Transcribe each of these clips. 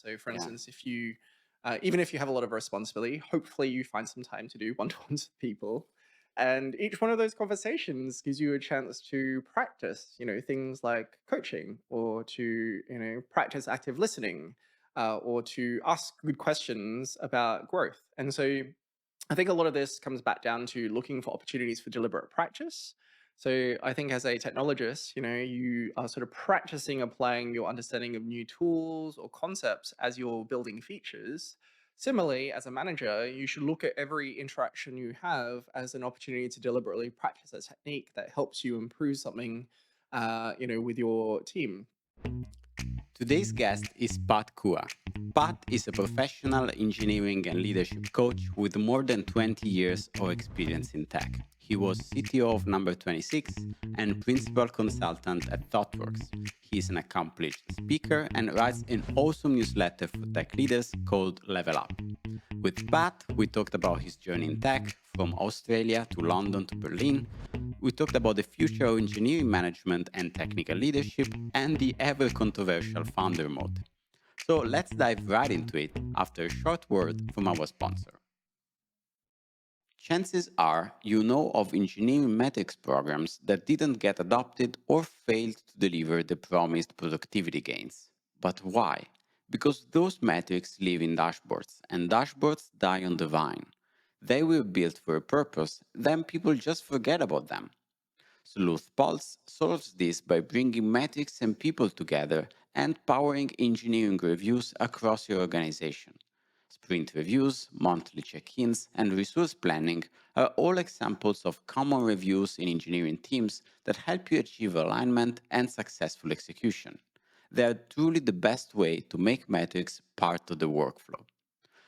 So, for Yeah. instance, if you even if you have a lot of responsibility, hopefully you find some time to do one-to-ones with people. And each one of those conversations gives you a chance to practice, things like coaching or to, practice active listening or to ask good questions about growth. And so I think a lot of this comes back down to looking for opportunities for deliberate practice. So I think as a technologist, you are sort of practicing applying your understanding of new tools or concepts as you're building features. Similarly, as a manager, you should look at every interaction you have as an opportunity to deliberately practice a technique that helps you improve something, with your team. Today's guest is Pat Kua. Pat is a professional engineering and leadership coach with more than 20 years of experience in tech. He was CTO of Number 26 and principal consultant at ThoughtWorks. He is an accomplished speaker and writes an awesome newsletter for tech leaders called Level Up. With Pat, we talked about his journey in tech, from Australia to London to Berlin. We talked about the future of engineering management and technical leadership and the ever controversial founder mode. So let's dive right into it after a short word from our sponsor. Chances are you know of engineering metrics programs that didn't get adopted or failed to deliver the promised productivity gains. But why? Because those metrics live in dashboards, and dashboards die on the vine. They were built for a purpose, then people just forget about them. Sleuth Pulse solves this by bringing metrics and people together and powering engineering reviews across your organization. Sprint reviews, monthly check ins, and resource planning are all examples of common reviews in engineering teams that help you achieve alignment and successful execution. They are truly the best way to make metrics part of the workflow.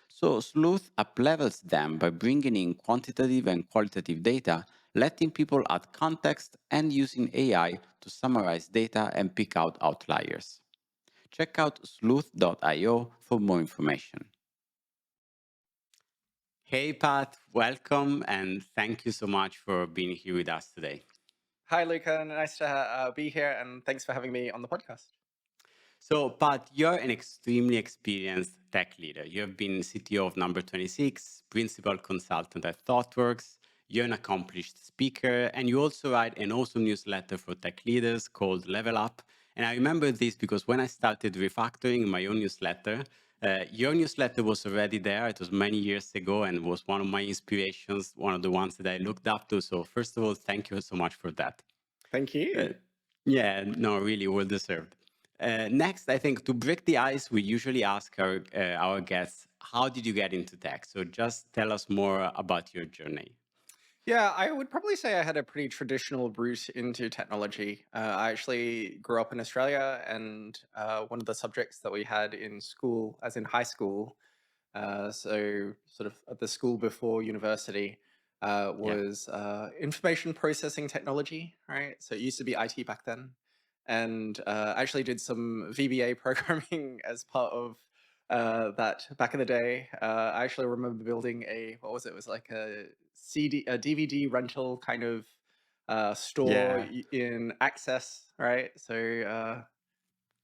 So Sleuth uplevels them by bringing in quantitative and qualitative data, letting people add context, and using AI to summarize data and pick out outliers. Check out sleuth.io for more information. Hey Pat, welcome and thank you so much for being here with us today. Hi, Luca. Nice to be here, and thanks for having me on the podcast. So, Pat, you're an extremely experienced tech leader. You have been CTO of Number 26, principal consultant at ThoughtWorks. You're an accomplished speaker, and you also write an awesome newsletter for tech leaders called Level Up. And I remember this because when I started refactoring my own newsletter, your newsletter was already there. It was many years ago and was one of my inspirations, one of the ones that I looked up to. So, first of all, thank you so much for that. Thank Uh, you. yeah, no, really well deserved. Next, I think to break the ice, we usually ask our guests, how did you get into tech? So just tell us more about your journey. Yeah, I would probably say I had a pretty traditional route into technology. I actually grew up in Australia, and one of the subjects that we had in school, as in high school, so sort of at the school before university, Yeah. was information processing technology, right? So it used to be IT back then. And I actually did some VBA programming as part of that back in the day. I actually remember building what was it? It was like a DVD rental kind of store Yeah. in Access, right? So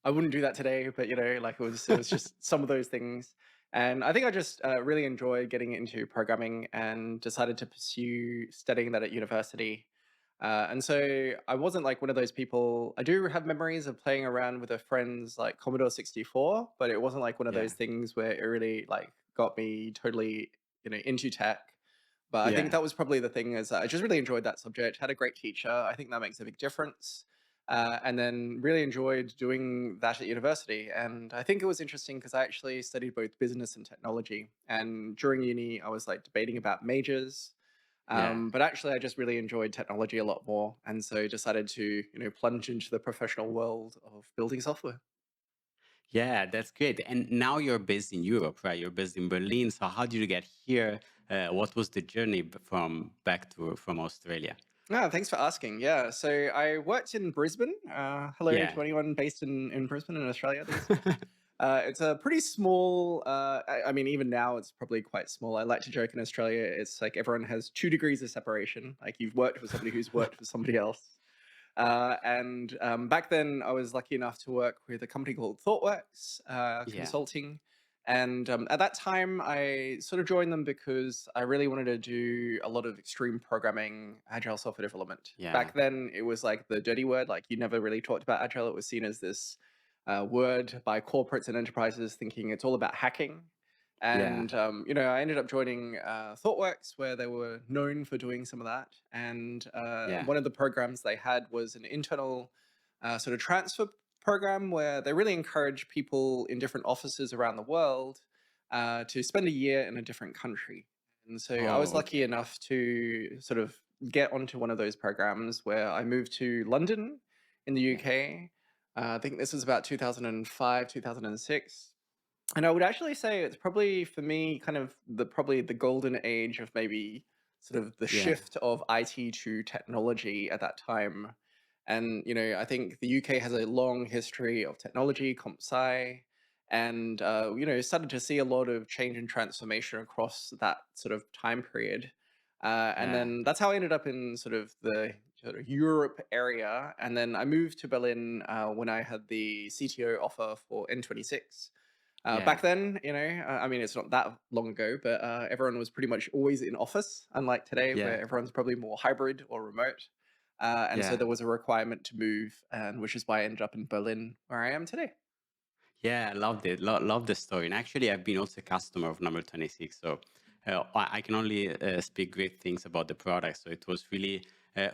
I wouldn't do that today, but like it was just some of those things. And I think I just really enjoyed getting into programming and decided to pursue studying that at university. And so I wasn't like one of those people. I do have memories of playing around with a friend's like Commodore 64, but it wasn't like one of Yeah. those things where it really like got me totally, into tech. But I think Yeah. that was probably the thing is I just really enjoyed that subject, had a great teacher. I think that makes a big difference. And then really enjoyed doing that at university. And I think it was interesting because I actually studied both business and technology. And during uni, I was like debating about majors. Yeah. But actually, I just really enjoyed technology a lot more. And so decided to, plunge into the professional world of building software. Yeah, that's great. And now you're based in Europe, right? You're based in Berlin. So how did you get here? What was the journey from back to from Australia? Ah, thanks for asking. Yeah, so I worked in Brisbane. Hello Yeah. to anyone based in Brisbane in Australia these days. It's a pretty small. I mean, even now it's probably quite small. I like to joke in Australia, it's like everyone has 2 degrees of separation. Like you've worked with somebody who's worked with somebody else. And back then, I was lucky enough to work with a company called ThoughtWorks Yeah. Consulting. And at that time, I sort of joined them because I really wanted to do a lot of extreme programming, agile software development. Yeah. Back then, it was like the dirty word. Like you never really talked about agile. It was seen as this word by corporates and enterprises, thinking it's all about hacking. Yeah. And I ended up joining ThoughtWorks, where they were known for doing some of that. And Yeah. one of the programs they had was an internal sort of transfer program where they really encourage people in different offices around the world to spend a year in a different country. And so I was Oh, lucky okay. enough to sort of get onto one of those programs where I moved to London in the Yeah. UK. I think this was about 2005, 2006. And I would actually say it's probably for me kind of probably the golden age of maybe sort of the Yeah. shift of IT to technology at that time. And I think the UK has a long history of technology, comp sci, and started to see a lot of change and transformation across that sort of time period. And Yeah. then that's how I ended up in sort of the sort of Europe area. And then I moved to Berlin when I had the CTO offer for N26. Back Yeah. then, I mean, it's not that long ago, but everyone was pretty much always in office, unlike today, Yeah. where everyone's probably more hybrid or remote. And so Yeah. there was a requirement to move, and which is why I ended up in Berlin, where I am today. Yeah, I loved it. Love the story. And actually, I've been also a customer of number 26. So I can only speak great things about the product. So it was really,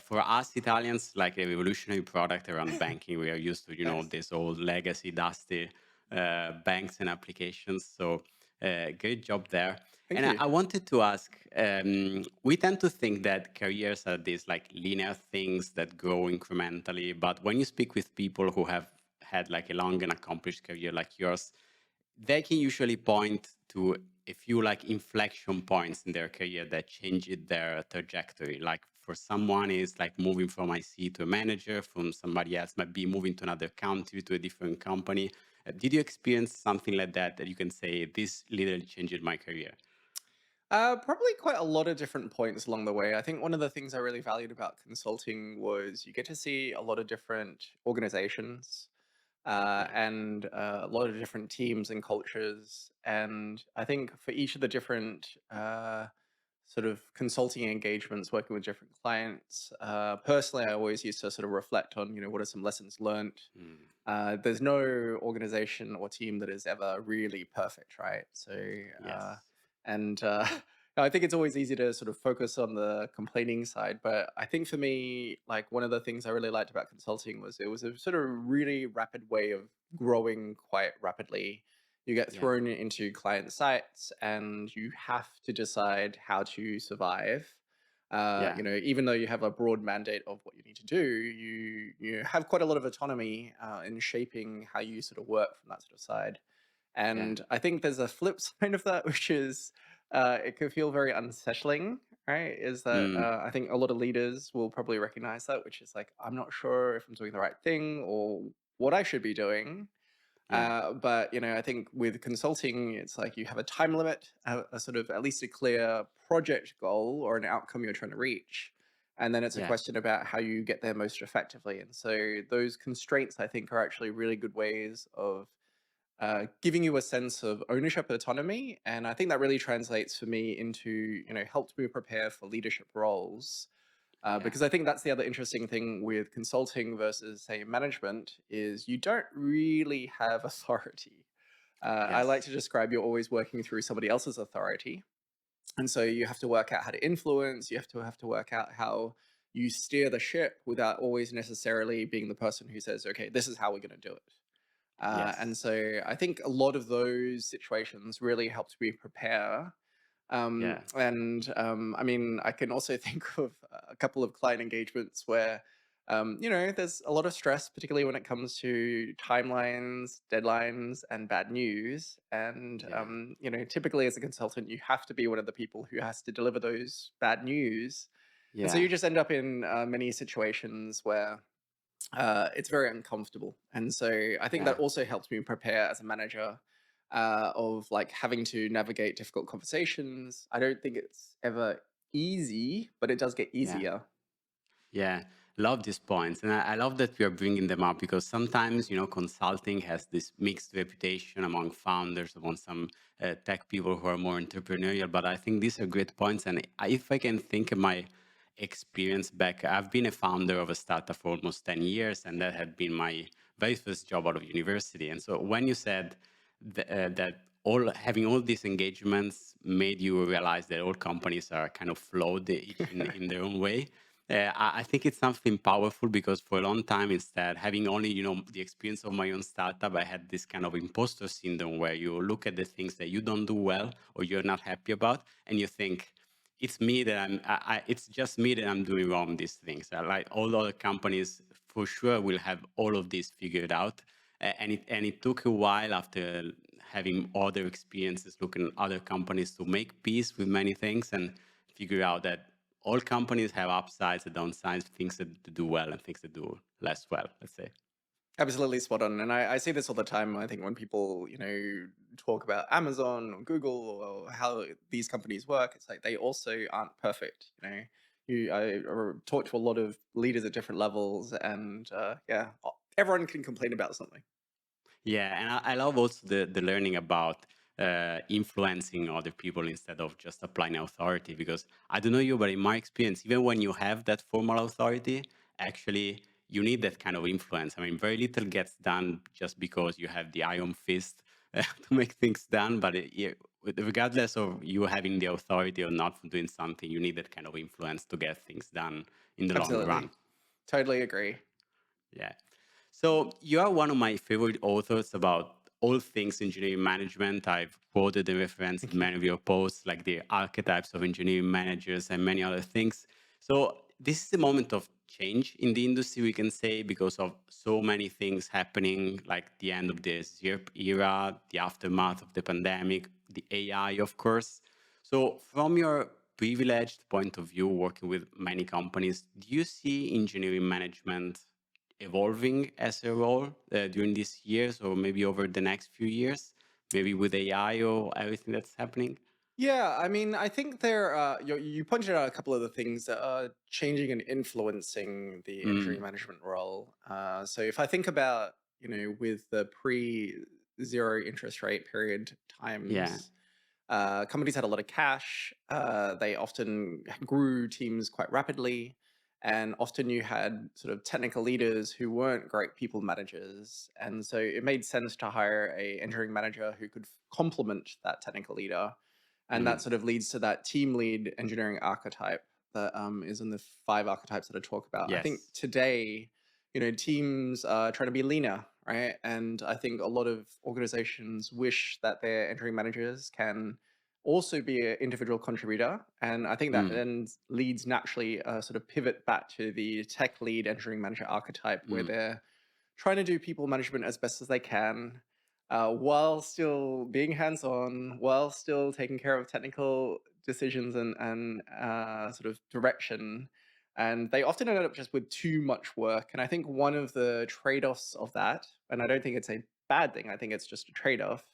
for us Italians, like a revolutionary product around banking. We are used to, Nice. this old legacy, dusty banks and applications. So great job there. Thank And I, you. I wanted to ask, we tend to think that careers are these like linear things that grow incrementally. But when you speak with people who have had like a long and accomplished career like yours, they can usually point to a few like inflection points in their career that changed their trajectory. Like for someone is like moving from IC to a manager, from somebody else might be moving to another country to a different company. Did you experience something like that that you can say this literally changed my career? Probably quite a lot of different points along the way. I think one of the things I really valued about consulting was you get to see a lot of different organizations Yeah, and a lot of different teams and cultures. And I think for each of the different sort of consulting engagements, working with different clients, personally, I always used to sort of reflect on, what are some lessons learned. mm, There's no organization or team that is ever really perfect, right? So, yes, and I think it's always easy to sort of focus on the complaining side, but I think for me, like one of the things I really liked about consulting was it was a sort of really rapid way of growing quite rapidly. You get yeah, thrown into client sites and you have to decide how to survive. yeah, Even though you have a broad mandate of what you need to do, you have quite a lot of autonomy in shaping how you sort of work from that sort of side. yeah, And I think there's a flip side of that, which is it can feel very unsettling, right? Is that mm, I think a lot of leaders will probably recognize that, which is like, I'm not sure if I'm doing the right thing or what I should be doing. yeah, But I think with consulting, it's like you have a time limit, a sort of at least a clear project goal or an outcome you're trying to reach, and then it's a yeah, question about how you get there most effectively. And so those constraints, I think, are actually really good ways of giving you a sense of ownership, autonomy, and I think that really translates for me into helped me prepare for leadership roles yeah, because I think that's the other interesting thing with consulting versus, say, management is you don't really have authority. I like yes, to describe you're always working through somebody else's authority, and so you have to work out how to influence. You have to work out how you steer the ship without always necessarily being the person who says, "Okay, this is how we're going to do it." And yes, so I think a lot of those situations really helped me prepare yeah, I mean, I can also think of a couple of client engagements where, there's a lot of stress, particularly when it comes to timelines, deadlines, and bad news. And, yeah, typically as a consultant, you have to be one of the people who has to deliver those bad news. And so you yeah, just end up in many situations where it's very uncomfortable. And so I think that yeah, also helps me prepare as a manager of like having to navigate difficult conversations. I don't think it's ever easy, but it does get yeah. easier. Yeah, Love these points, and I love that we are bringing them up because sometimes, consulting has this mixed reputation among founders, among some tech people who are more entrepreneurial. But I think these are great points, and if I can think of my experience back, I've been a founder of a startup for almost 10 years, and that had been my very first job out of university. And so when you said that all having all these engagements made you realize that all companies are kind of flawed each in their own way. I think it's something powerful because for a long time, instead, having only the experience of my own startup, I had this kind of imposter syndrome where you look at the things that you don't do well or you're not happy about, and you think it's me that it's just me that I'm doing wrong these things. Like all other companies for sure will have all of this figured out. And it took a while after having other experiences looking at other companies to make peace with many things and figure out that all companies have upsides and downsides, things that do well and things that do less well, let's say. Absolutely spot on. And I see this all the time. I think when people, talk about Amazon or Google or how these companies work, it's like they also aren't perfect. I talk to a lot of leaders at different levels, and yeah, everyone can complain about something. Yeah, and I love also the learning about influencing other people instead of just applying authority. Because I don't know you, but in my experience, even when you have that formal authority, actually you need that kind of influence. I mean, very little gets done just because you have the iron fist to make things done. But regardless of you having the authority or not for doing something, you need that kind of influence to get things done in the long Absolutely. run. Totally agree. Yeah. So you are one of my favorite authors about all things engineering management. I've quoted and referenced many of your posts, like the archetypes of engineering managers and many other things. So this is a moment of change in the industry, we can say, because of so many things happening, like the end of the ZIRP era, the aftermath of the pandemic, the AI, of course. So from your privileged point of view, working with many companies, do you see engineering management evolving as a role during these years or maybe over the next few years, maybe with AI or everything that's happening? Yeah, I mean, I think you pointed out a couple of the things that are changing and influencing the engineering Mm, management role. So if I think about, with the pre-zero interest rate period yeah. times, companies had a lot of cash. They often grew teams quite rapidly. And often you had sort of technical leaders who weren't great people managers. And so it made sense to hire a engineering manager who could complement that technical leader, and that Mm, sort of leads to that team lead engineering archetype that is in the five archetypes that I talk about. I think yes. today, teams are trying to be leaner, right? And I think a lot of organizations wish that their engineering managers can also be an individual contributor. And I think that Mm, then leads naturally a sort of pivot back to the tech lead engineering manager archetype, where mm, they're trying to do people management as best as they can, while still being hands-on, while still taking care of technical decisions and sort of direction. And they often end up just with too much work. And I think one of the trade-offs of that, and I don't think it's a bad thing, I think it's just a trade-off,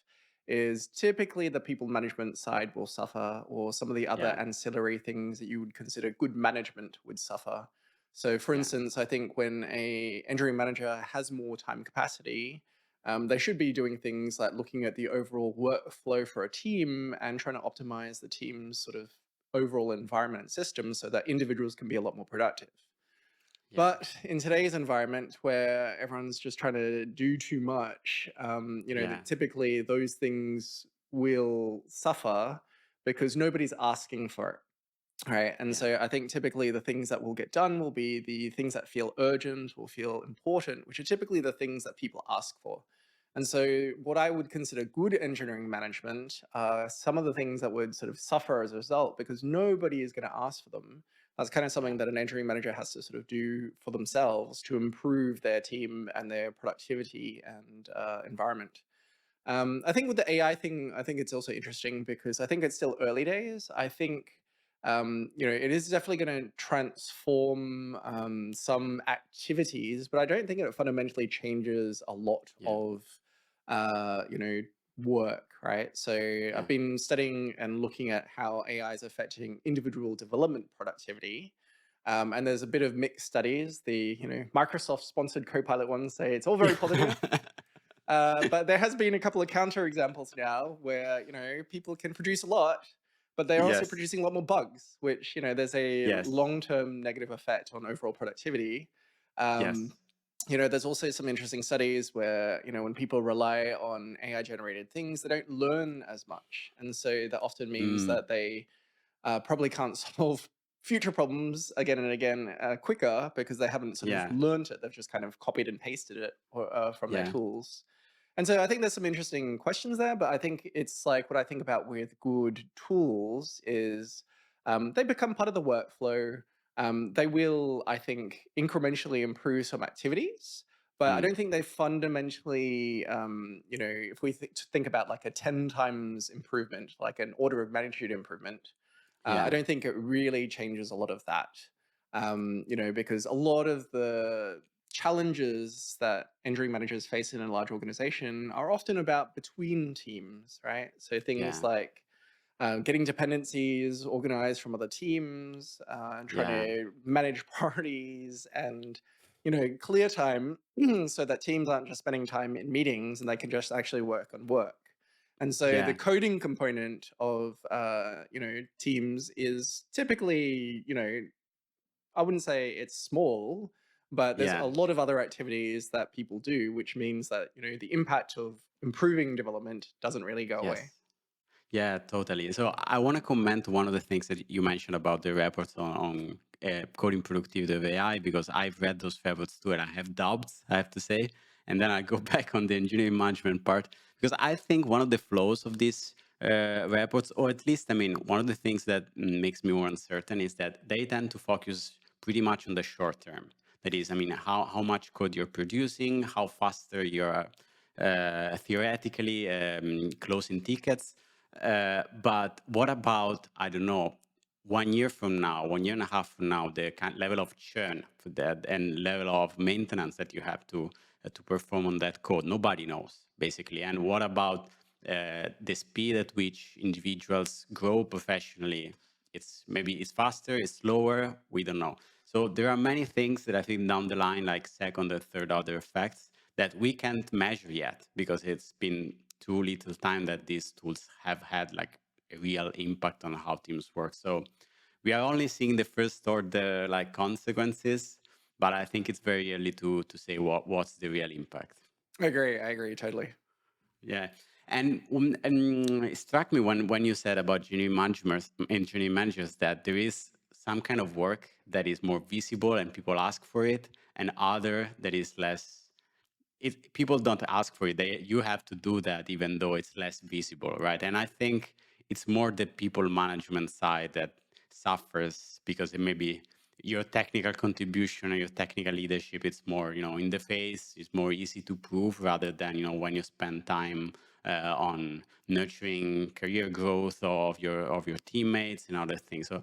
is typically the people management side will suffer, or some of the other yeah. ancillary things that you would consider good management would suffer. So, for Yeah. instance, I think when a engineering manager has more time capacity, they should be doing things like looking at the overall workflow for a team and trying to optimize the team's sort of overall environment and system so that individuals can be a lot more productive. Yeah. But in today's environment where everyone's just trying to do too much, Yeah. typically those things will suffer because nobody's asking for it. Right. And Yeah. so I think typically the things that will get done will be the things that feel urgent, will feel important, which are typically the things that people ask for. And so, what I would consider good engineering management are some of the things that would sort of suffer as a result because nobody is going to ask for them. That's kind of Yeah. something that an engineering manager has to sort of do for themselves to improve their team and their productivity and environment. I think with the AI thing, I think it's also interesting because I think it's still early days. I think it is definitely going to transform some activities, but I don't think it fundamentally changes a lot Yeah. of uh, you know work, right? So I've Yeah. been studying and looking at how AI is affecting individual development productivity. And there's a bit of mixed studies. The Microsoft-sponsored Copilot ones say it's all very positive, but there has been a couple of counter examples now where people can produce a lot, but they're also Yes. producing a lot more bugs, which there's a Yes. long-term negative effect on overall productivity. Um, Yes. there's also some interesting studies where when people rely on AI generated things, they don't learn as much, and so that often means Mm, that they probably can't solve future problems again and again quicker because they haven't sort of yeah. learned it. They've just kind of copied and pasted it from their Yeah. tools. And so I think there's some interesting questions there, but I think it's like what I think about with good tools is they become part of the workflow. They will, I think, incrementally improve some activities, but I Mm, don't think they fundamentally, if we think about like a 10 times improvement, like an order of magnitude improvement, I yeah. don't think it really changes a lot of that, because a lot of the challenges that engineering managers face in a large organization are often about between teams, right? So things Yeah. like getting dependencies organized from other teams, and trying Yeah. to manage priorities and clear time so that teams aren't just spending time in meetings and they can just actually work on work. And so the Yeah. coding component of teams is typically I wouldn't say it's small, but there's a Yeah. lot of other activities that people do, which means that the impact of improving development doesn't really go away. Yes. Yeah, totally. So I want to comment one of the things that you mentioned about the reports on coding productivity of AI, because I've read those reports too, and I have doubts, I have to say. And then I go back on the engineering management part, because I think one of the flaws of these reports, or at least, I mean, one of the things that makes me more uncertain is that they tend to focus pretty much on the short term. That is, I mean, how much code you're producing, how faster you're theoretically closing tickets. But what about, I don't know, 1 year from now, 1 year and a half from now, the kind level of churn for that and level of maintenance that you have to perform on that code? Nobody knows, basically. And what about the speed at which individuals grow professionally? It's faster, it's slower, we don't know. So there are many things that I think down the line, like second or third order effects, that we can't measure yet because it's been too little time that these tools have had like a real impact on how teams work. So we are only seeing the first order like consequences, but I think it's very early to say what's the real impact. I agree totally. Yeah. And it struck me when you said about engineering managers that there is some kind of work that is more visible and people ask for it, and other that is less. People don't ask for it. You have to do that, even though it's less visible, right? And I think it's more the people management side that suffers because it maybe your technical contribution or your technical leadership, it's more in the face. It's more easy to prove rather than when you spend time on nurturing career growth of your teammates and other things. So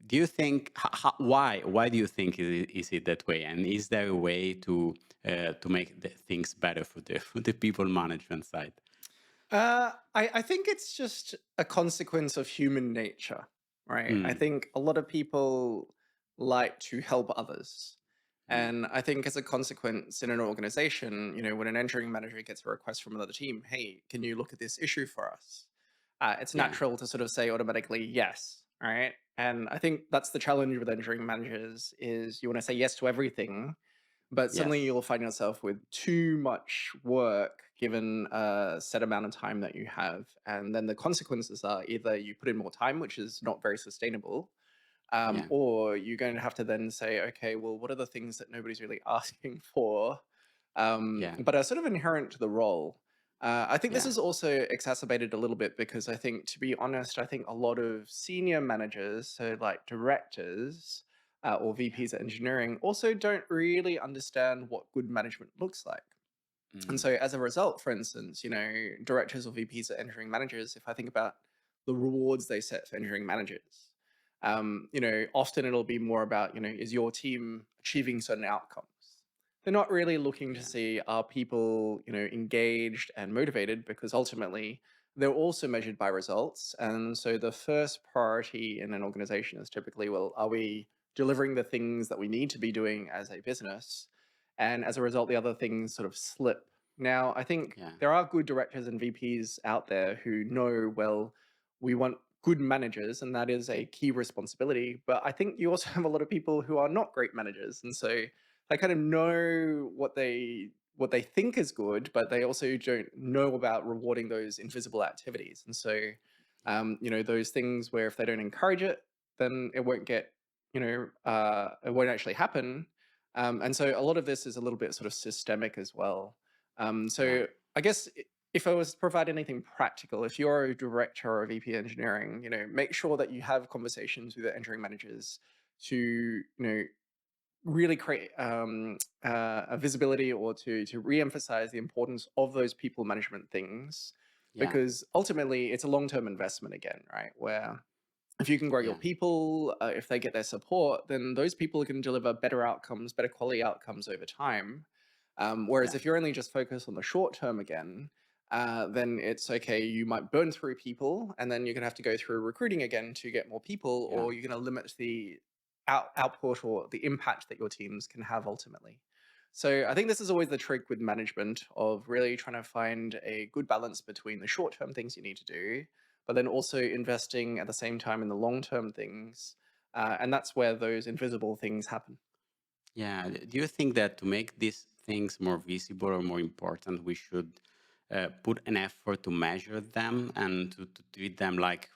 do you think why do you think is it that way, and is there a way to make the things better for the for the people management side? I think it's just a consequence of human nature, right? I Mm, think a lot of people like to help others. mm, And I think as a consequence in an organization, when an engineering manager gets a request from another team, hey, can you look at this issue for us? It's yeah, natural to sort of say automatically yes, right? And I think that's the challenge with engineering managers is you want to say yes to everything, but suddenly yes, you'll find yourself with too much work given a set amount of time that you have. And then the consequences are either you put in more time, which is not very sustainable, yeah, or you're going to have to then say, okay, well, what are the things that nobody's really asking for, yeah, but are sort of inherent to the role? I think this yeah, is also exacerbated a little bit because I think, to be honest, I think a lot of senior managers, so like directors or yeah, VPs at engineering, also don't really understand what good management looks like. And mm, so, as a result, for instance, directors or VPs at engineering managers, if I think about the rewards they set for engineering managers, often it'll be more about, is your team achieving certain outcomes? They're not really looking to yeah, see are people, engaged and motivated because ultimately they're also measured by results. And so the first priority in an organization is typically, well, are we delivering the things that we need to be doing as a business. And as a result, the other things sort of slip. Now, I think Yeah. there are good directors and VPs out there who know, well, we want good managers, and that is a key responsibility. But I think you also have a lot of people who are not great managers. And so they kind of know what they think is good, but they also don't know about rewarding those invisible activities. And so, Yeah. those things where if they don't encourage it, then it won't it won't actually happen. And so a lot of this is a little bit sort of systemic as well. Yeah. So I guess if I was to provide anything practical, if you're a director or a VP engineering, make sure that you have conversations with the engineering managers to, really create a visibility or to re-emphasize the importance of those people management things, Yeah. because ultimately it's a long-term investment again, right? Where if you can grow your Yeah. people, if they get their support, then those people can deliver better outcomes, better quality outcomes over time. Whereas Yeah. if you're only just focused on the short term again, then it's okay. You might burn through people, and then you're going to have to go through recruiting again to get more people, Yeah. or you're going to limit the output or the impact that your teams can have ultimately. So I think this is always the trick with management of really trying to find a good balance between the short term things you need to do, but then also investing at the same time in the long term things. And that's where those invisible things happen. Yeah. Do you think that to make these things more visible or more important, we should put an effort to measure them and to treat them like,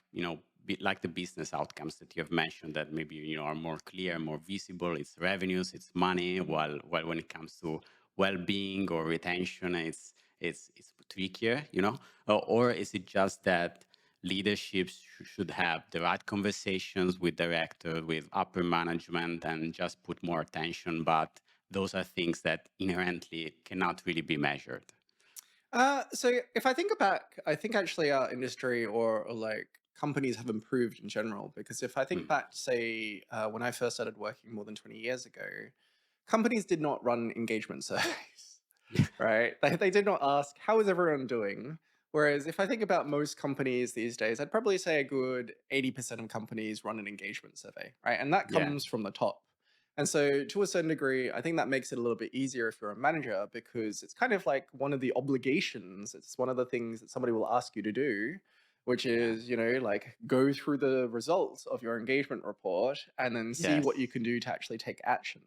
like the business outcomes that you have mentioned that maybe, are more clear, more visible. It's revenues, it's money, while when it comes to well-being or retention, it's trickier, or is it just that leadership should have the right conversations with director, with upper management, and just put more attention. But those are things that inherently cannot really be measured. So if I think back, I think actually our industry or like companies have improved in general. Because if I think Mm. back to say when I first started working more than 20 years ago, companies did not run engagement surveys, Yeah. right? They did not ask, how is everyone doing? Whereas if I think about most companies these days, I'd probably say a good 80% of companies run an engagement survey, right? And that Yeah. comes from the top. And so, to a certain degree, I think that makes it a little bit easier if you're a manager, because it's kind of like one of the obligations. It's one of the things that somebody will ask you to do, which Yeah. is, like go through the results of your engagement report and then see what you Yes. can do to actually take action.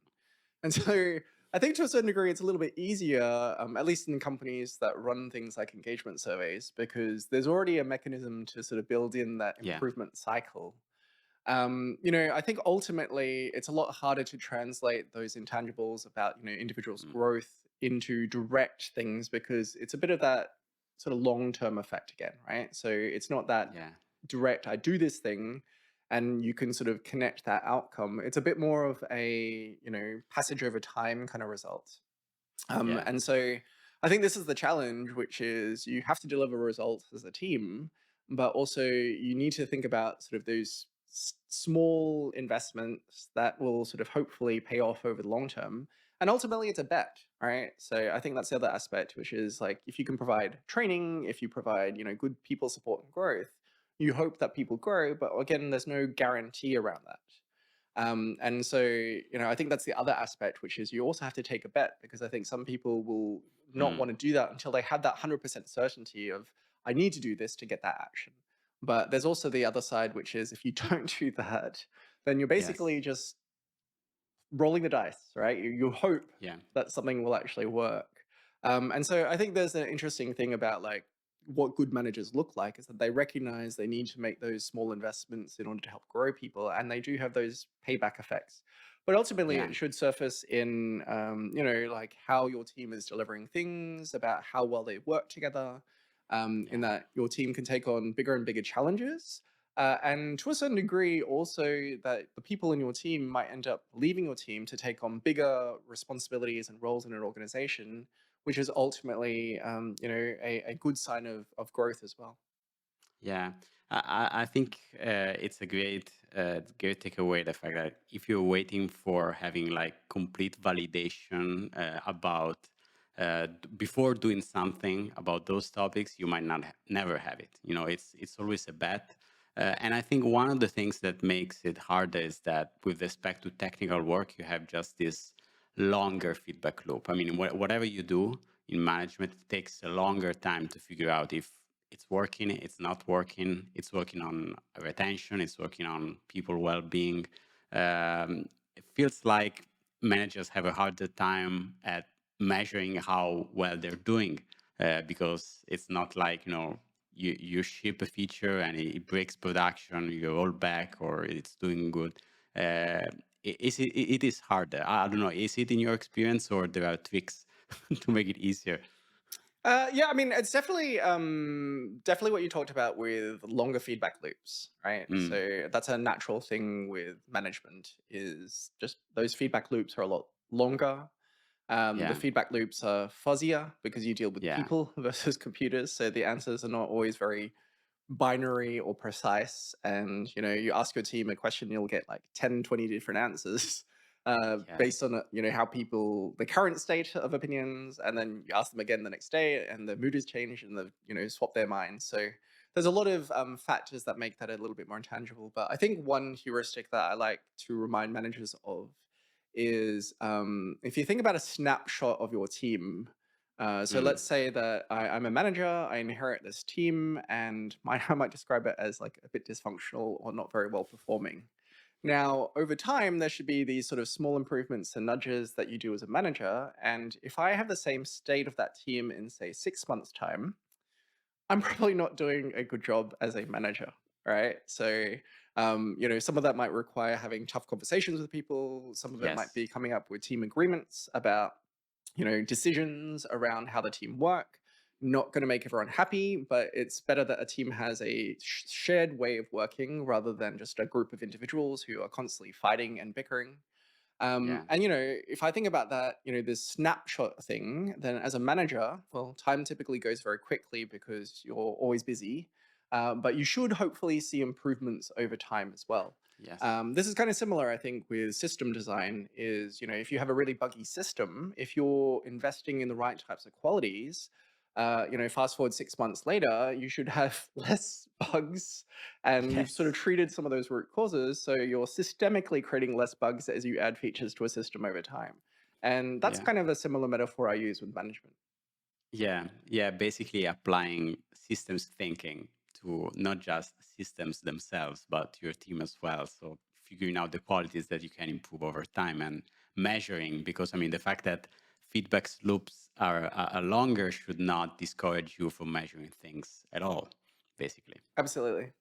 And so, I think to a certain degree, it's a little bit easier, at least in companies that run things like engagement surveys, because there's already a mechanism to sort of build in that Yeah. improvement cycle. I think ultimately it's a lot harder to translate those intangibles about, individuals' Mm. growth into direct things, because it's a bit of that sort of long-term effect again, right? So it's not that Yeah. direct, I do this thing and you can sort of connect that outcome. It's a bit more of a, passage over time kind of result. Yeah. And so I think this is the challenge, which is you have to deliver results as a team, but also you need to think about sort of those small investments that will sort of hopefully pay off over the long term. And ultimately, it's a bet, right? So I think that's the other aspect, which is like if you can provide training, if you provide, good people support and growth, you hope that people grow. But again, there's no guarantee around that. And so, I think that's the other aspect, which is you also have to take a bet, because I think some people will not Mm. want to do that until they have that 100% certainty of, I need to do this to get that action. But there's also the other side, which is if you don't do that, then you're basically Yes. just rolling the dice, right? You hope Yeah. that something will actually work. And so I think there's an interesting thing about like what good managers look like, is that they recognize they need to make those small investments in order to help grow people, and they do have those payback effects. But ultimately, Yeah. it should surface in, like how your team is delivering things, about how well they work together, in Yeah. that your team can take on bigger and bigger challenges, and to a certain degree, also that the people in your team might end up leaving your team to take on bigger responsibilities and roles in an organization, which is ultimately, a good sign of growth as well. Yeah, I think it's a great takeaway. The fact that if you're waiting for having like complete validation about before doing something about those topics, you might not never have it. It's always a bet. And I think one of the things that makes it harder is that with respect to technical work, you have just this longer feedback loop. I mean, whatever you do in management, it takes a longer time to figure out if it's working, it's not working, it's working on retention, it's working on people well-being. It feels like managers have a harder time at measuring how well they're doing because it's not like, you ship a feature and it breaks production, you roll back, or it's doing good. It is harder. I don't know. Is it in your experience, or there are tricks to make it easier? Yeah, I mean, it's definitely what you talked about with longer feedback loops, right? Mm, So that's a natural thing with management is just those feedback loops are a lot longer. The yeah, feedback loops are fuzzier because you deal with yeah, people versus computers, so the answers are not always very binary or precise. And you ask your team a question, you'll get like 10, 20 different answers based yes, on how people the current state of opinions, and then you ask them again the next day and the mood has changed and they've swap their minds. So there's a lot of factors that make that a little bit more intangible. But I think one heuristic that I like to remind managers of is, if you think about a snapshot of your team. So mm, let's say that I'm a manager, I inherit this team, and I might describe it as like a bit dysfunctional or not very well performing. Now, over time, there should be these sort of small improvements and nudges that you do as a manager. And if I have the same state of that team in, say, 6 months' time, I'm probably not doing a good job as a manager, right? So, some of that might require having tough conversations with people. Some of it might yes, be coming up with team agreements about decisions around how the team work. Not going to make everyone happy, but it's better that a team has a shared way of working rather than just a group of individuals who are constantly fighting and bickering. yeah, And if I think about that, this snapshot thing, then as a manager, well, time typically goes very quickly because you're always busy. But you should hopefully see improvements over time as well. yes, This is kind of similar, I think, with system design. Is if you have a really buggy system, if you're investing in the right types of qualities, fast forward 6 months later, you should have less bugs and you've sort of yes, treated some of those root causes, so you're systemically creating less bugs as you add features to a system over time. And that's yeah. kind of a similar metaphor I use with management. Yeah, yeah, basically applying systems thinking to not just systems themselves, but your team as well. So figuring out the qualities that you can improve over time and measuring, because I mean, the fact that feedback loops are longer should not discourage you from measuring things at all, basically. Absolutely.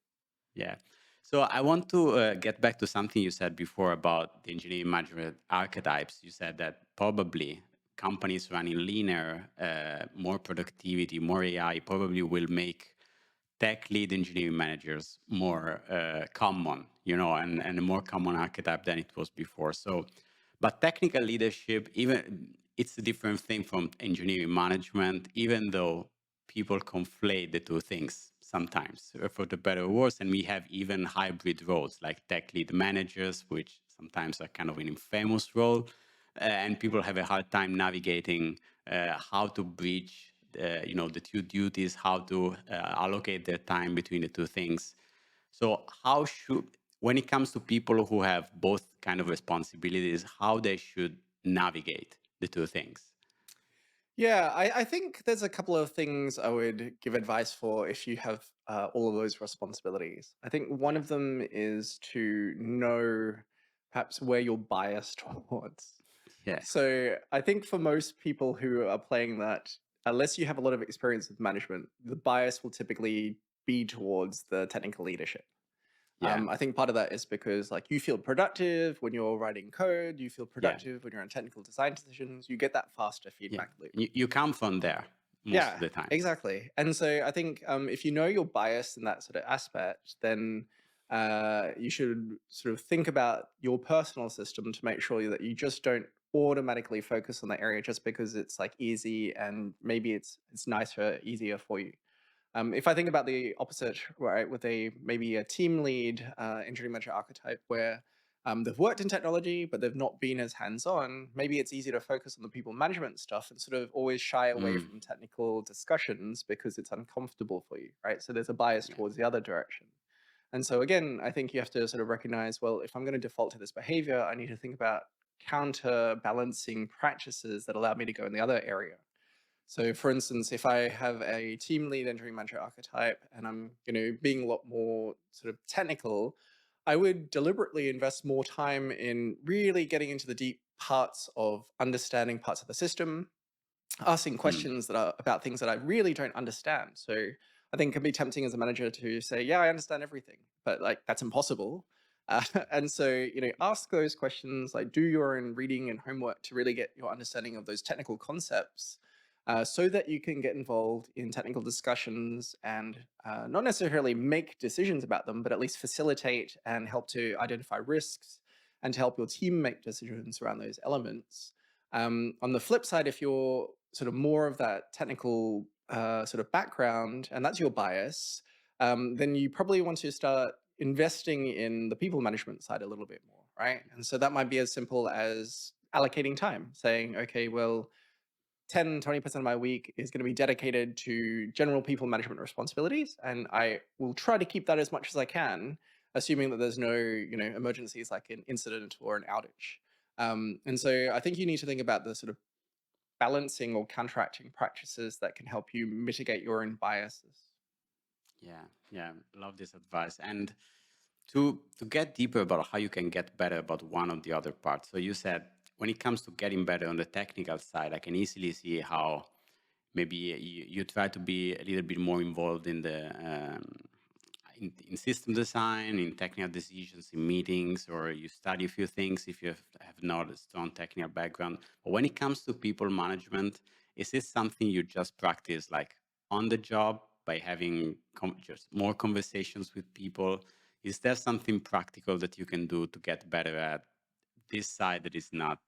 Yeah. So I want to get back to something you said before about the engineering management archetypes. You said that probably companies running leaner, more productivity, more AI probably will make tech lead engineering managers more common, and a more common archetype than it was before. So, but technical leadership, even it's a different thing from engineering management, even though people conflate the two things sometimes, for the better or worse. And we have even hybrid roles like tech lead managers, which sometimes are kind of an infamous role. And people have a hard time navigating how to bridge the two duties, how to allocate their time between the two things. So how should, when it comes to people who have both kind of responsibilities, how they should navigate the two things? Yeah, I think there's a couple of things I would give advice for if you have all of those responsibilities. I think one Yeah, of them is to know perhaps where you're biased towards. yeah, So I think for most people who are playing that, unless you have a lot of experience with management, the bias will typically be towards the technical leadership. yeah, I think part of that is because like you feel productive when you're writing code, you feel yeah, productive when you're on technical design decisions, you get that faster yeah. feedback loop. You come from there most of Yeah, the time. exactly. And so I think if you know you're biased in that sort of aspect, then you should sort of think about your personal system to make sure that you just don't automatically focus on that area just because it's like easy and maybe it's nicer, easier for you. If I think about the opposite, right, with a maybe a team lead engineering manager archetype where they've worked in technology, but they've not been as hands-on, maybe it's easy to focus on the people management stuff and sort of always shy away Mm, from technical discussions because it's uncomfortable for you, right? So there's a bias yeah, towards the other direction. And so again, I think you have to sort of recognize, well, if I'm going to default to this behavior, I need to think about counterbalancing practices that allow me to go in the other area. So for instance, if I have a team lead engineering manager archetype and I'm, being a lot more sort of technical, I would deliberately invest more time in really getting into the deep parts of understanding parts of the system, asking Mm. questions that are about things that I really don't understand. So I think it can be tempting as a manager to say, yeah, I understand everything, but like that's impossible. And so, ask those questions, like do your own reading and homework to really get your understanding of those technical concepts so that you can get involved in technical discussions and not necessarily make decisions about them, but at least facilitate and help to identify risks and to help your team make decisions around those elements. On the flip side, if you're sort of more of that technical sort of background, and that's your bias, then you probably want to start investing in the people management side a little bit more, right? And so that might be as simple as allocating time, saying, okay, well, 10-20% of my week is going to be dedicated to general people management responsibilities. And I will try to keep that as much as I can, assuming that there's no, emergencies like an incident or an outage. And so I think you need to think about the sort of balancing or counteracting practices that can help you mitigate your own biases. Yeah, yeah, love this advice. And to get deeper about how you can get better about one or the other part. So you said when it comes to getting better on the technical side, I can easily see how maybe you try to be a little bit more involved in the in system design, in technical decisions, in meetings, or you study a few things if you have not a strong technical background. But when it comes to people management, is this something you just practice like on the job by having just more conversations with people? Is there something practical that you can do to get better at this side that is not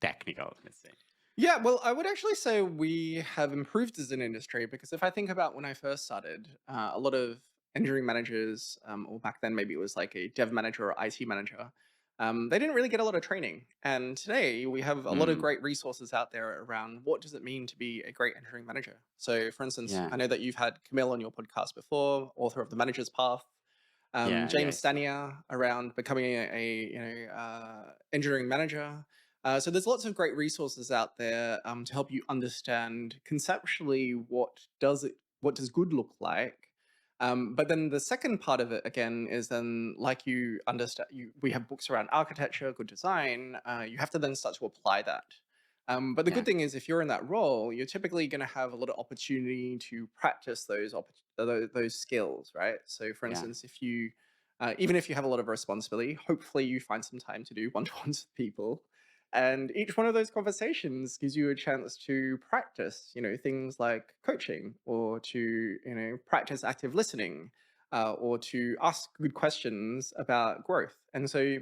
technical, let's say? Yeah, well, I would actually say we have improved as an industry because if I think about when I first started, a lot of engineering managers, or back then maybe it was like a dev manager or IT manager, they didn't really get a lot of training. And today we have a lot of Mm, great resources out there around what does it mean to be a great engineering manager. So, for instance, yeah, I know that you've had Camille on your podcast before, author of The Manager's Path. yeah, James yes, Stanier around becoming engineering manager. So there's lots of great resources out there to help you understand conceptually what does good look like. But then the second part of it again is then like you understand we have books around architecture, good design. You have to then start to apply that. But the yeah, good thing is, if you're in that role, you're typically going to have a lot of opportunity to practice those skills, right? So, for yeah, instance, if you even if you have a lot of responsibility, hopefully you find some time to do one-to-ones with people, and each one of those conversations gives you a chance to practice, things like coaching, or to practice active listening, or to ask good questions about growth. And so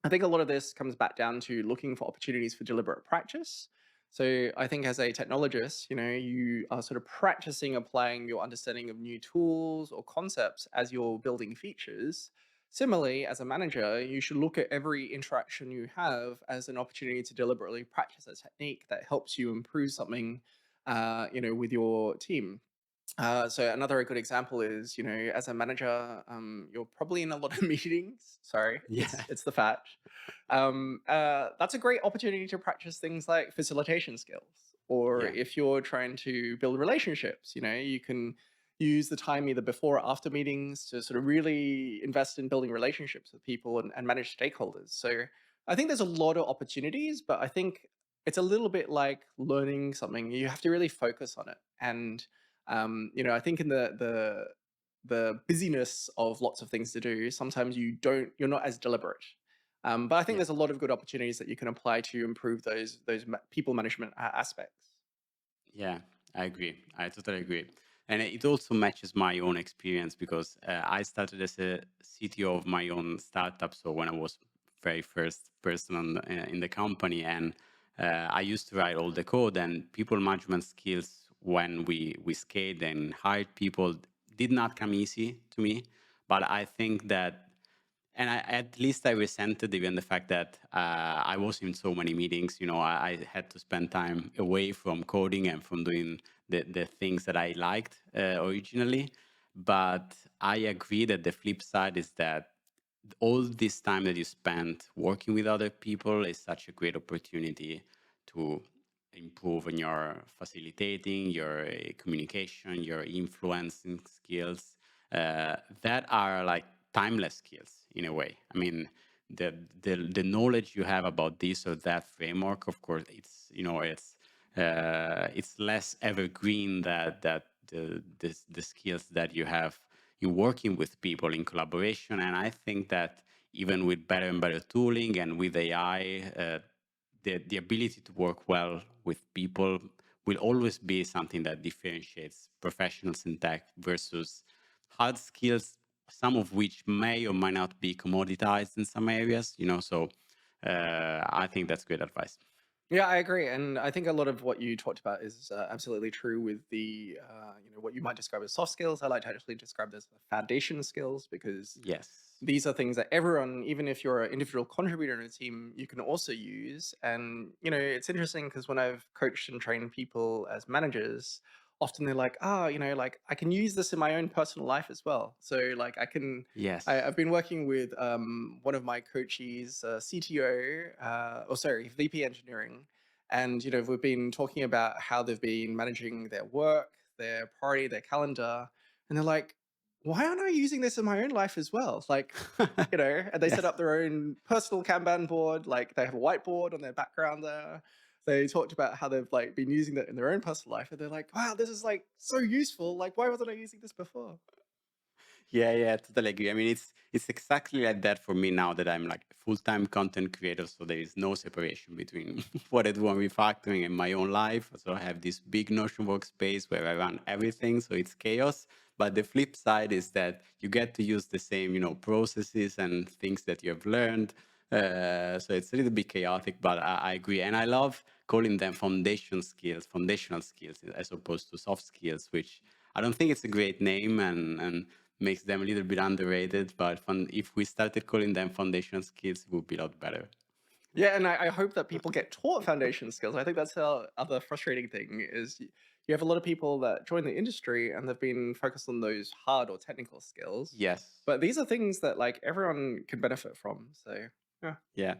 I think a lot of this comes back down to looking for opportunities for deliberate practice. So I think as a technologist, you are sort of practicing applying your understanding of new tools or concepts as you're building features. Similarly, as a manager, you should look at every interaction you have as an opportunity to deliberately practice a technique that helps you improve something, with your team. So another good example is, as a manager, you're probably in a lot of meetings. Sorry, yeah, it's the fact. That's a great opportunity to practice things like facilitation skills. Or yeah, if you're trying to build relationships, you can use the time either before or after meetings to sort of really invest in building relationships with people and manage stakeholders. So I think there's a lot of opportunities, but I think it's a little bit like learning something. You have to really focus on it. And I think in the busyness of lots of things to do, sometimes you're not as deliberate. But I think yeah. there's a lot of good opportunities that you can apply to improve those people management aspects. Yeah, I agree. I totally agree. And it also matches my own experience because I started as a CTO of my own startup. So when I was very first person in the company, and I used to write all the code and people management skills when we scaled and hired people did not come easy to me. But I think that and at least I resented even the fact that I was in so many meetings. I had to spend time away from coding and from doing the things that I liked originally. But I agree that the flip side is that all this time that you spend working with other people is such a great opportunity to improve on your facilitating, your communication, your influencing skills that are like timeless skills in a way. I mean, the knowledge you have about this or that framework, of course, it's less evergreen that the skills that you have in working with people in collaboration. And I think that even with better and better tooling and with AI, the ability to work well with people will always be something that differentiates professionals in tech versus hard skills, some of which may or may not be commoditized in some areas. So I think that's great advice. Yeah, I agree, and I think a lot of what you talked about is absolutely true with the what you might describe as soft skills. I like to actually describe this as foundation skills because Yes. these are things that everyone, even if you're an individual contributor in a team, you can also use. And it's interesting because when I've coached and trained people as managers, often they're like, "Ah, like I can use this in my own personal life as well." So like I've Yes. been working with one of my coaches, CTO, or sorry, VP engineering, and we've been talking about how they've been managing their work, their priority, their calendar, and they're like, "Why aren't I using this in my own life as well?" Like, and they set Yes. up their own personal Kanban board. Like they have a whiteboard on their background there. They talked about how they've like been using that in their own personal life, and they're like, "Wow, this is like so useful. Like, why wasn't I using this before?" Yeah, totally agree. I mean, it's exactly like that for me now that I'm like a full-time content creator. So there is no separation between what I do on refactoring and my own life. So I have this big Notion workspace where I run everything. So it's chaos. But the flip side is that you get to use the same, processes and things that you have learned. So it's a little bit chaotic, but I agree. And I love calling them foundational skills, as opposed to soft skills, which I don't think it's a great name and makes them a little bit underrated. But if we started calling them foundational skills, it would be a lot better. Yeah, and I hope that people get taught foundation skills. I think that's the other frustrating thing is you have a lot of people that join the industry and they've been focused on those hard or technical skills, Yes. but these are things that like everyone can benefit from. So yeah. Yeah,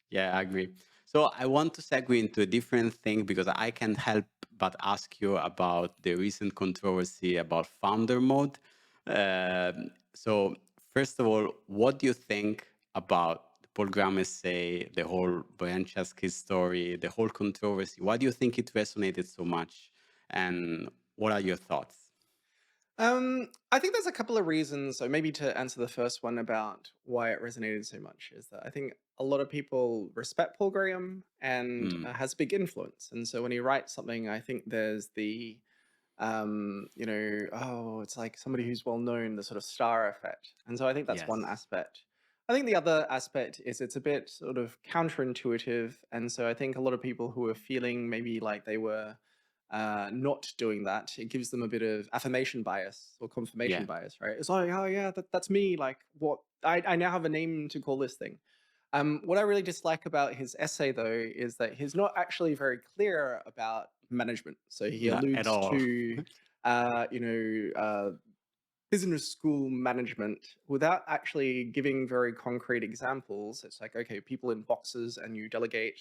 yeah, I agree. So I want to segue into a different thing because I can't help but ask you about the recent controversy about founder mode. So first of all, what do you think about the Paul Graham essay, the whole Branchesky story, the whole controversy? Why do you think it resonated so much? And what are your thoughts? I think there's a couple of reasons. So maybe to answer the first one about why it resonated so much is that I think a lot of people respect Paul Graham and Mm, has big influence. And so when he writes something, I think there's oh, it's like somebody who's well known, the sort of star effect. And so I think that's one yes. aspect. I think the other aspect is it's a bit sort of counterintuitive. And so I think a lot of people who are feeling maybe like they were not doing that, it gives them a bit of affirmation bias or confirmation Yeah. bias, right? It's like, oh yeah, that's me. Like what I now have a name to call this thing. What I really dislike about his essay, though, is that he's not actually very clear about management. So he Not at alludes all. to, uh, you know, uh, business school management without actually giving very concrete examples. It's like, okay, people in boxes and you delegate.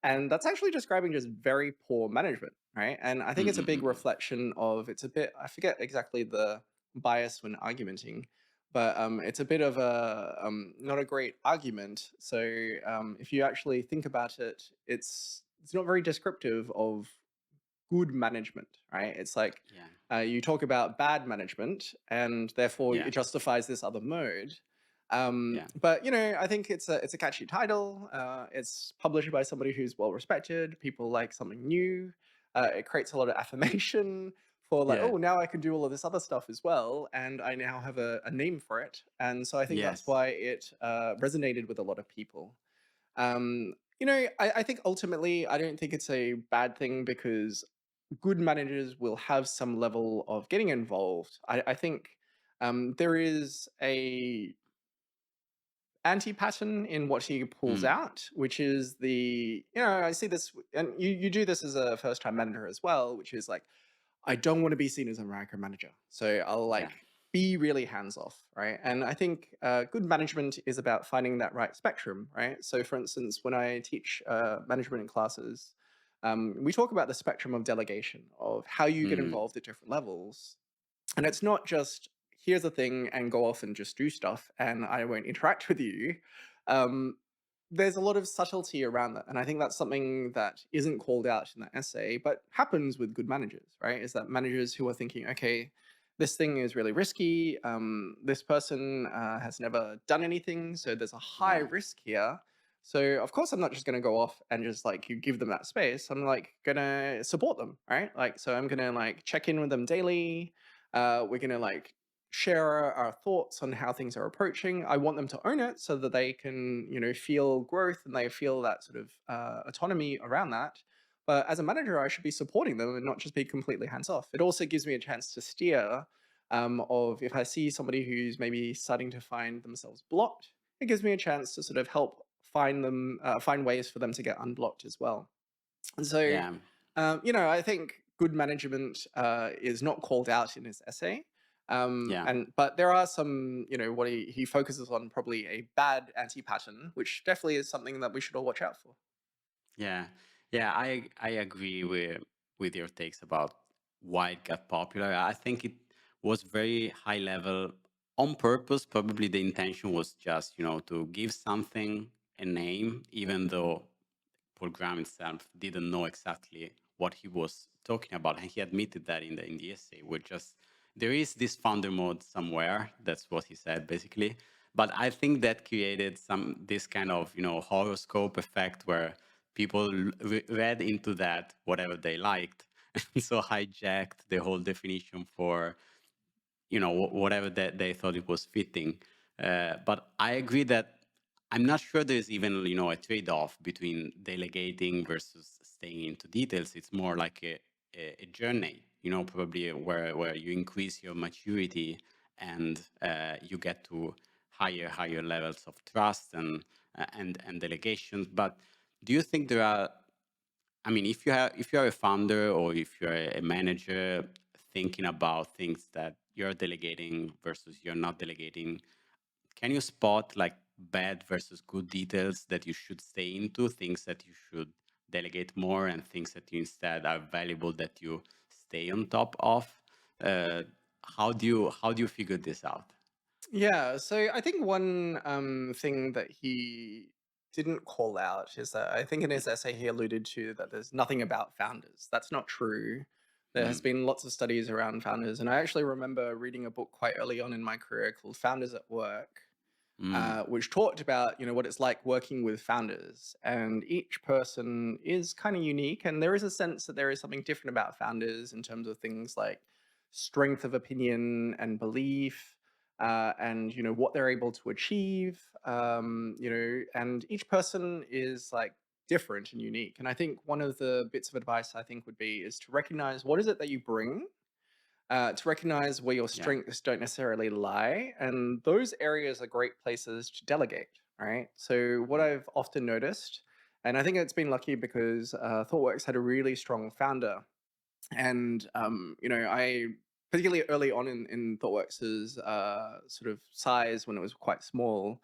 And that's actually describing just very poor management, right? And I think it's a big Mm-mm-mm-mm. reflection of, it's a bit, I forget exactly the bias when argumenting, but it's a bit of a not a great argument. So if you actually think about it, it's not very descriptive of good management, right? It's like Yeah. you talk about bad management, and therefore it Yeah. justifies this other mode. Yeah. But I think it's a catchy title. It's published by somebody who's well respected. People like something new. It creates a lot of affirmation for like, Yeah. oh, now I can do all of this other stuff as well, and I now have a name for it. And so I think that's Yes. why it resonated with a lot of people. I think ultimately, I don't think it's a bad thing because good managers will have some level of getting involved. I think there is a anti-pattern in what he pulls Mm. out, which is I see this, and you do this as a first-time manager as well, which is like, I don't want to be seen as a micromanager. So I'll Yeah. be really hands off, right? And I think good management is about finding that right spectrum, right? So, for instance, when I teach management in classes, we talk about the spectrum of delegation, of how you get Mm, involved at different levels. And it's not just here's a thing and go off and just do stuff and I won't interact with you. Um, there's a lot of subtlety around that. And I think that's something that isn't called out in that essay, but happens with good managers, right? Is that managers who are thinking, okay, this thing is really risky. This person has never done anything. So there's a high yeah, risk here. So of course I'm not just going to go off and just like you give them that space. I'm like going to support them, right? Like so I'm going to like check in with them daily. We're going to like share our thoughts on how things are approaching. I want them to own it so that they can, feel growth and they feel that sort of autonomy around that. But as a manager, I should be supporting them and not just be completely hands off. It also gives me a chance to steer of if I see somebody who's maybe starting to find themselves blocked, it gives me a chance to sort of help find ways for them to get unblocked as well. And so, yeah, I think good management is not called out in his essay. yeah. But there are some, what he focuses on probably a bad anti-pattern, which definitely is something that we should all watch out for. Yeah, yeah, I agree with your takes about why it got popular. I think it was very high level on purpose. Probably the intention was just, to give something a name, even though Paul Graham himself didn't know exactly what he was talking about, and he admitted that in the essay. We're just there is this founder mode somewhere. That's what he said basically. But I think that created this kind of horoscope effect where people read into that whatever they liked, and so hijacked the whole definition for whatever that they thought it was fitting. But I agree that I'm not sure there's even a trade-off between delegating versus staying into details. It's more like a journey, probably where you increase your maturity and you get to higher levels of trust and delegations. But do you think there are I mean, if you're a founder or if you're a manager thinking about things that you're delegating versus you're not delegating, can you spot like bad versus good details that you should stay into, things that you should delegate more, and things that you instead are valuable that you stay on top of? Uh, how do you figure this out? Yeah, so I think one thing that he didn't call out is that I think in his essay he alluded to that there's nothing about founders. That's not true. There has Mm, been lots of studies around founders, and I actually remember reading a book quite early on in my career called Founders at Work, mm, which talked about what it's like working with founders, and each person is kind of unique, and there is a sense that there is something different about founders in terms of things like strength of opinion and belief, and what they're able to achieve, and each person is like different and unique. And I think one of the bits of advice I think would be is to recognize what is it that you bring, to recognize where your yeah, strengths don't necessarily lie. And those areas are great places to delegate, right? So, what mm, I've often noticed, and I think it's been lucky because ThoughtWorks had a really strong founder. And, I, particularly early on in ThoughtWorks's sort of size when it was quite small,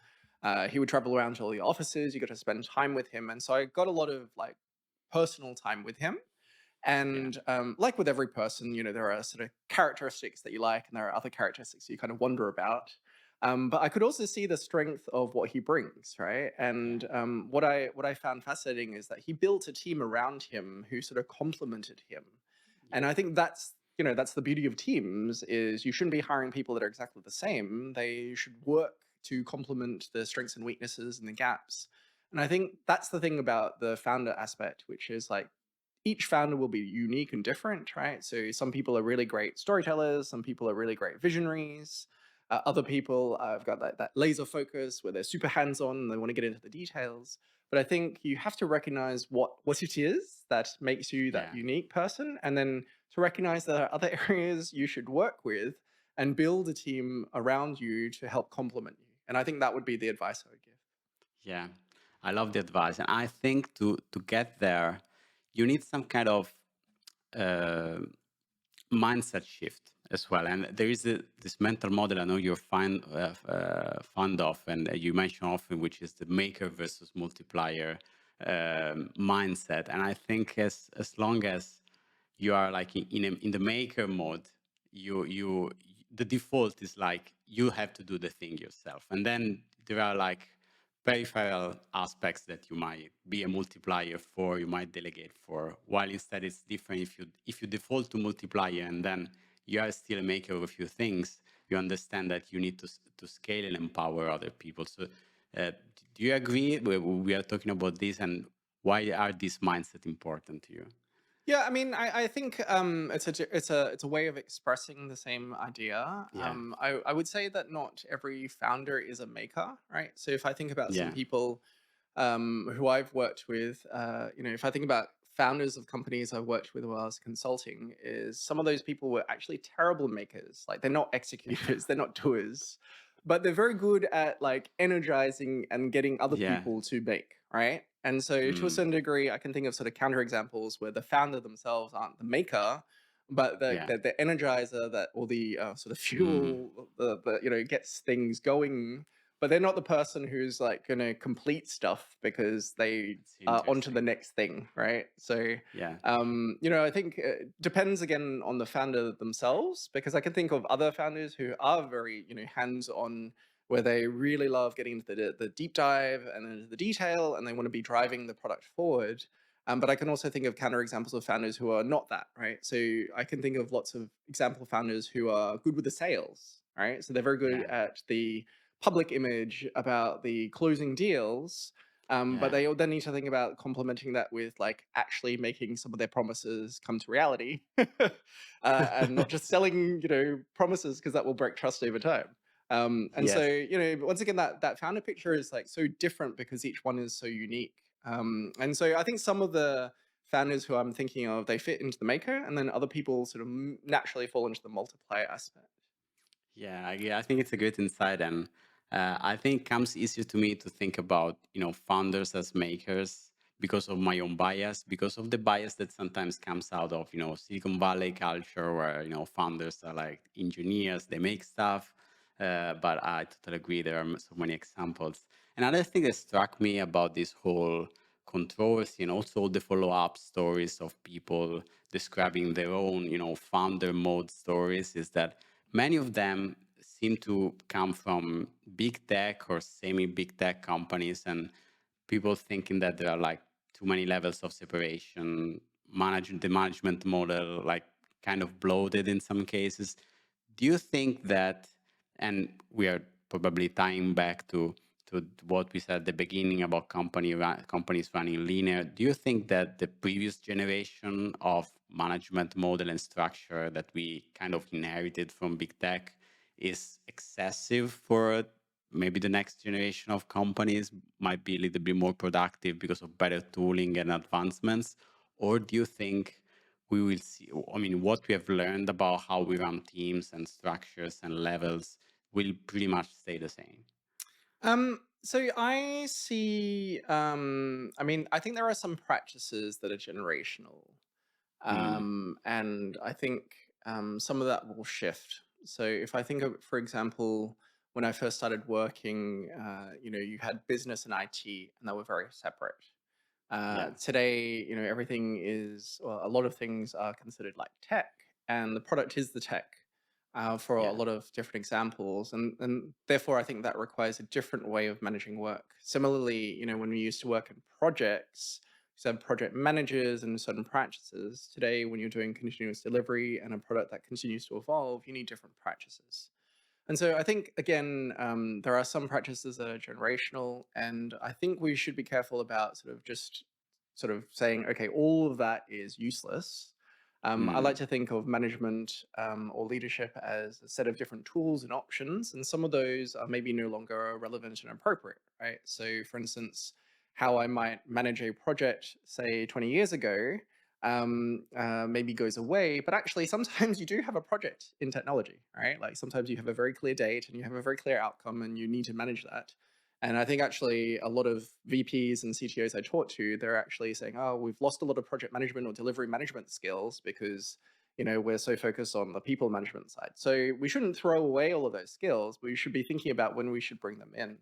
he would travel around to all the offices. You got to spend time with him. And so I got a lot of like personal time with him. yeah, And like with every person, there are sort of characteristics that you like, and there are other characteristics you kind of wonder about. But I could also see the strength of what he brings, right? yeah, And what I found fascinating is that he built a team around him who sort of complemented him. And yeah, I think that's the beauty of teams is you shouldn't be hiring people that are exactly the same. They should work to complement the strengths and weaknesses and the gaps. And I think that's the thing about the founder aspect, which is like each founder will be unique and different, right? So some people are really great storytellers, some people are really great visionaries. Other people have got that laser focus where they're super hands-on and they want to get into the details. But I think you have to recognize what it is that makes you that yeah. unique person, and then to recognize that there are other areas you should work with and build a team around you to help complement you. And I think that would be the advice I would give. Yeah, I love the advice, and I think to get there, you need some kind of uh, mindset shift. as well. And there is this mental model I know you're fond of, and you mention often, which is the maker versus multiplier mindset. And I think as long as you are like in the maker mode, you the default is like you have to do the thing yourself, and then there are like peripheral aspects that you might be a multiplier for, you might delegate for, while instead it's different. If you default to multiplier and then you are still a maker of a few things, you understand that you need to scale and empower other people. So do you agree we are talking about this, and why are these mindset important to you? Yeah, I mean, I think it's a way of expressing the same idea. Yeah, I would say that not every founder is a maker, right? So if I think about some yeah, people who I've worked with, if I think about founders of companies I've worked with while I was consulting, is some of those people were actually terrible makers. Like they're not executors, they're not doers, but they're very good at like energizing and getting other yeah, people to make, right? And so to a mm, certain degree, I can think of sort of counter examples where the founder themselves aren't the maker, but yeah, the energizer that or the sort of mm. fuel the gets things going, but they're not the person who's like going to complete stuff because they It's are onto the interesting. next thing, right? So, Yeah, I think it depends again on the founder themselves, because I can think of other founders who are very, hands on, where they really love getting into the deep dive and into the detail and they want to be driving the product forward. But I can also think of counter examples of founders who are not that, right? So I can think of lots of example founders who are good with the sales, right? So they're very good yeah, at the public image about the closing deals. But yeah, they then need to think about complementing that with like actually making some of their promises come to reality, and not just selling, promises, because that will break trust over time. And so, yes. once again, that founder picture is like so different because each one is so unique. And so I think some of the founders who I'm thinking of, they fit into the maker, and then other people sort of naturally fall into the multiplier aspect. Yeah, I think it's a great insight, and I think it comes easier to me to think about founders as makers because of my own bias, because of the bias that sometimes comes out of Silicon Valley culture, where founders are like engineers, they make stuff. But I totally agree. There are so many examples. Another thing that struck me about this whole controversy and also the follow-up stories of people describing their own, founder mode stories is that many of them seem to come from big tech or semi-big tech companies, and people thinking that there are like too many levels of separation, the management model like kind of bloated in some cases. Do you think that, and we are probably tying back to what we said at the beginning about companies running linear, do you think that the previous generation of management model and structure that we kind of inherited from big tech is excessive for maybe the next generation of companies, might be a little bit more productive because of better tooling and advancements? Or do you think we will see, I mean, what we have learned about how we run teams and structures and levels will pretty much stay the same? So I see, I mean, I think there are some practices that are generational. Mm, And I think some of that will shift. So if I think of, for example, when I first started working, you had business and IT, and they were very separate. yeah, Today, everything is, well, a lot of things are considered like tech, and the product is the tech, for a yeah, lot of different examples. And therefore, I think that requires a different way of managing work. Similarly, when we used to work in projects, we have project managers and certain practices. Today, when you're doing continuous delivery and a product that continues to evolve, you need different practices. And so I think, again, there are some practices that are generational, and I think we should be careful about sort of just sort of saying, okay, all of that is useless. I like mm, to think of management, or leadership as a set of different tools and options, and some of those are maybe no longer relevant and appropriate, right? So, for instance, how I might manage a project, say 20 years ago, maybe goes away. But actually, sometimes you do have a project in technology, right? Like sometimes you have a very clear date and you have a very clear outcome and you need to manage that. And I think actually a lot of VPs and CTOs I talk to, they're actually saying, oh, we've lost a lot of project management or delivery management skills because, we're so focused on the people management side. So we shouldn't throw away all of those skills, but we should be thinking about when we should bring them in.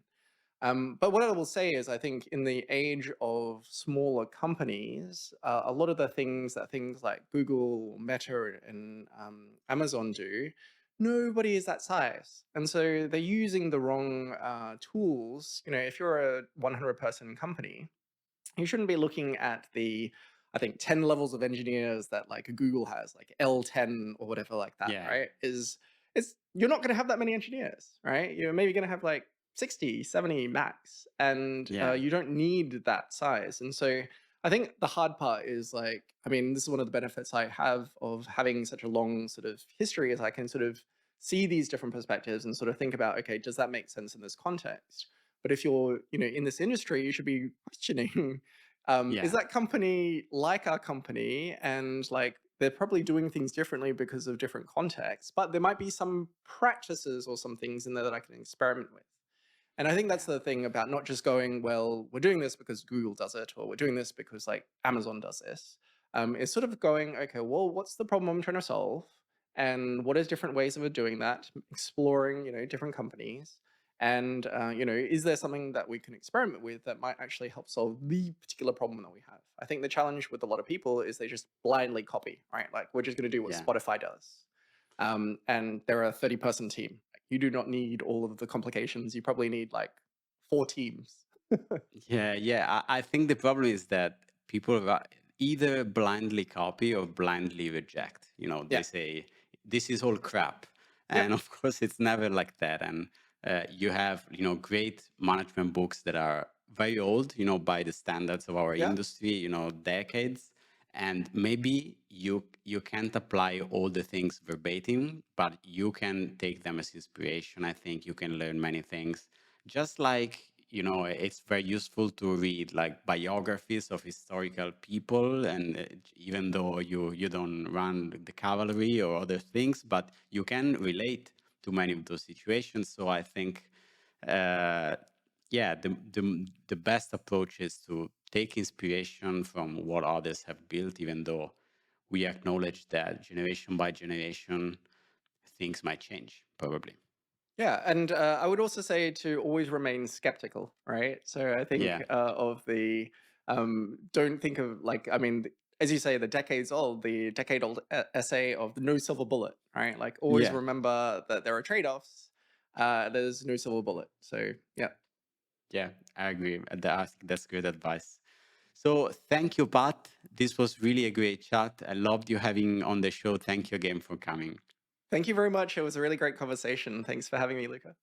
But what I will say is, I think in the age of smaller companies, a lot of the things that things like Google, Meta, and Amazon do, nobody is that size. And so they're using the wrong tools. If you're a 100-person company, you shouldn't be looking at the, I think, 10 levels of engineers that like Google has, like L10 or whatever like that, Yeah, right? You're not going to have that many engineers, right? You're maybe going to have like 60, 70 max, and yeah, you don't need that size. And so I think the hard part is like, I mean, this is one of the benefits I have of having such a long sort of history, is I can sort of see these different perspectives and sort of think about, okay, does that make sense in this context? But if you're, in this industry, you should be questioning, is yeah, that company like our company? And like, they're probably doing things differently because of different contexts, but there might be some practices or some things in there that I can experiment with. And I think that's yeah, the thing about not just going, well, we're doing this because Google does it, or we're doing this because like Amazon does this. It's sort of going, okay, well, what's the problem I'm trying to solve? And what is different ways of doing that? Exploring, different companies. And, is there something that we can experiment with that might actually help solve the particular problem that we have? I think the challenge with a lot of people is they just blindly copy, right? Like, we're just going to do what yeah. Spotify does. And they're a 30-person team. You do not need all of the complications. You probably need like 4 teams. Yeah, yeah. I think the problem is that people either blindly copy or blindly reject. They Yeah. say this is all crap, Yep. and of course it's never like that. And you have great management books that are very old, by the standards of our Yeah. industry, decades. And maybe you can't apply all the things verbatim, but you can take them as inspiration. I think you can learn many things, just like it's very useful to read like biographies of historical people, and even though you don't run the cavalry or other things, but you can relate to many of those situations. So I think yeah, the best approach is to take inspiration from what others have built, even though we acknowledge that generation by generation things might change probably. Yeah, and I would also say to always remain skeptical, right? So I think Yeah, of the don't think of like, I mean, as you say, the decade-old essay of the no silver bullet, right? Like, always yeah. remember that there are trade-offs. There's no silver bullet. So yeah, Yeah, I agree. I think that's good advice. So thank you, Pat. This was really a great chat. I loved you having on the show. Thank you again for coming. thank you very much. It was a really great conversation. Thanks for having me, Luca.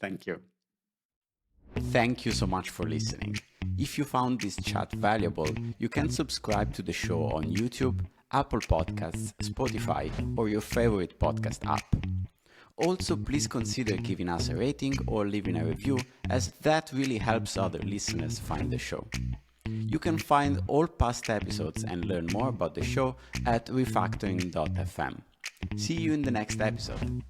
Thank you. Thank you so much for listening. If you found this chat valuable, you can subscribe to the show on YouTube, Apple Podcasts, Spotify, or your favorite podcast app. Also, please consider giving us a rating or leaving a review, as that really helps other listeners find the show. You can find all past episodes and learn more about the show at refactoring.fm. See you in the next episode.